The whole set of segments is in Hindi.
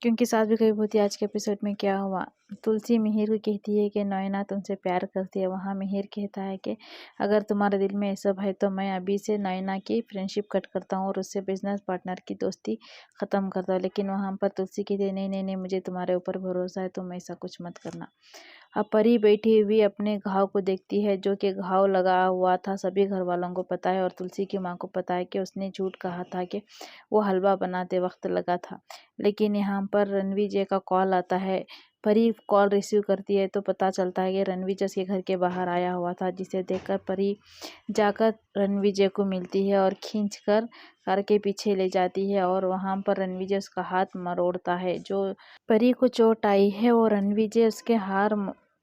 क्योंकि सास भी कभी होती है। आज के एपिसोड में क्या हुआ, तुलसी मिहिर को कहती है कि नैना तुमसे प्यार करती है। वहाँ मिहिर कहता है कि अगर तुम्हारे दिल में ये सब है तो मैं अभी से नैना की फ्रेंडशिप कट करता हूँ और उससे बिजनेस पार्टनर की दोस्ती ख़त्म करता हूँ। लेकिन वहाँ पर तुलसी कहती है नहीं नहीं नहीं, मुझे तुम्हारे ऊपर भरोसा है, तुम ऐसा कुछ मत करना। अब परी बैठी हुई अपने घाव को देखती है, जो कि घाव लगा हुआ था। सभी घर वालों को पता है और तुलसी की माँ को पता है कि उसने झूठ कहा था कि वो हलवा बनाते वक्त लगा था। लेकिन यहाँ पर रणविजय का कॉल आता है। परी कॉल रिसीव करती है तो पता चलता है कि रणविजय उसके घर के बाहर आया हुआ था, जिसे देखकर परी जाकर रणविजय को मिलती है और खींचकर कार के पीछे ले जाती है। और वहाँ पर रणविजय उसका हाथ मरोड़ता है। जो परी को चोट आई है वो रणविजय उसके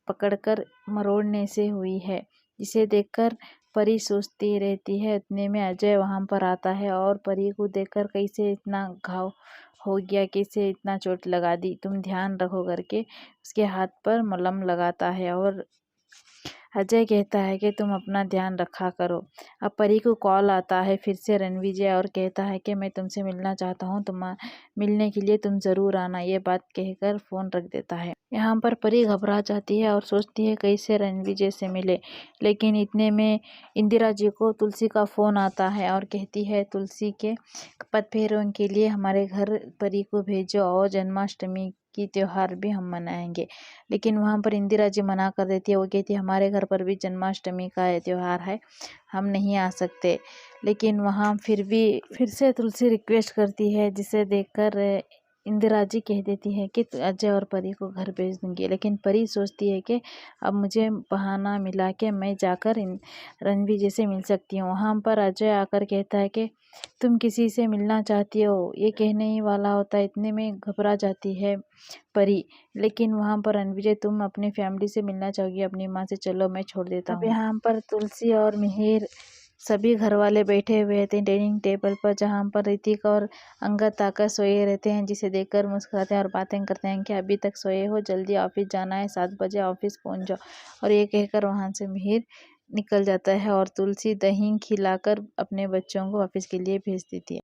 पकड़कर मरोड़ने से हुई है, जिसे देखकर परी सोचती रहती है। इतने में अजय वहां पर आता है और परी को देखकर कैसे इतना घाव हो गया, कैसे इतना चोट लगा दी, तुम ध्यान रखो करके उसके हाथ पर मलहम लगाता है। और अजय कहता है कि तुम अपना ध्यान रखा करो। अब परी को कॉल आता है फिर से रणविजय और कहता है कि मैं तुमसे मिलना चाहता हूँ, तुम मिलने के लिए तुम ज़रूर आना। ये बात कहकर फ़ोन रख देता है। यहाँ पर परी घबरा जाती है और सोचती है कैसे रणविजय से मिले। लेकिन इतने में इंदिरा जी को तुलसी का फ़ोन आता है और कहती है तुलसी के पद फेरों के लिए हमारे घर परी को भेजो और जन्माष्टमी की त्योहार भी हम मनाएंगे। लेकिन वहाँ पर इंदिरा जी मना कर देती है। वो कहती है हमारे घर पर भी जन्माष्टमी का त्यौहार है, हम नहीं आ सकते। लेकिन वहाँ फिर से तुलसी रिक्वेस्ट करती है, जिसे देखकर इंदिरा जी कह देती है कि अजय और परी को घर भेज दूंगी। लेकिन परी सोचती है कि अब मुझे बहाना मिला के मैं जाकर रणविजय से मिल सकती हूँ। वहाँ पर अजय आकर कहता है कि तुम किसी से मिलना चाहती हो, ये कहने ही वाला होता है। इतने में घबरा जाती है परी। लेकिन वहाँ पर रणविजय तुम अपनी फैमिली से मिलना चाहोगी अपनी माँ से, चलो मैं छोड़ देता हूँ। अब यहाँ पर तुलसी और मिहिर सभी घर वाले बैठे हुए थे डाइनिंग टेबल पर, जहाँ पर ऋतिक और अंगद आकर सोए रहते हैं, जिसे देखकर मुस्कुराते हैं और बातें करते हैं कि अभी तक सोए हो, जल्दी ऑफिस जाना है, 7 बजे ऑफिस पहुँच जाओ। और ये कहकर वहाँ से मिहिर निकल जाता है और तुलसी दही खिलाकर अपने बच्चों को ऑफिस के लिए भेज देती है।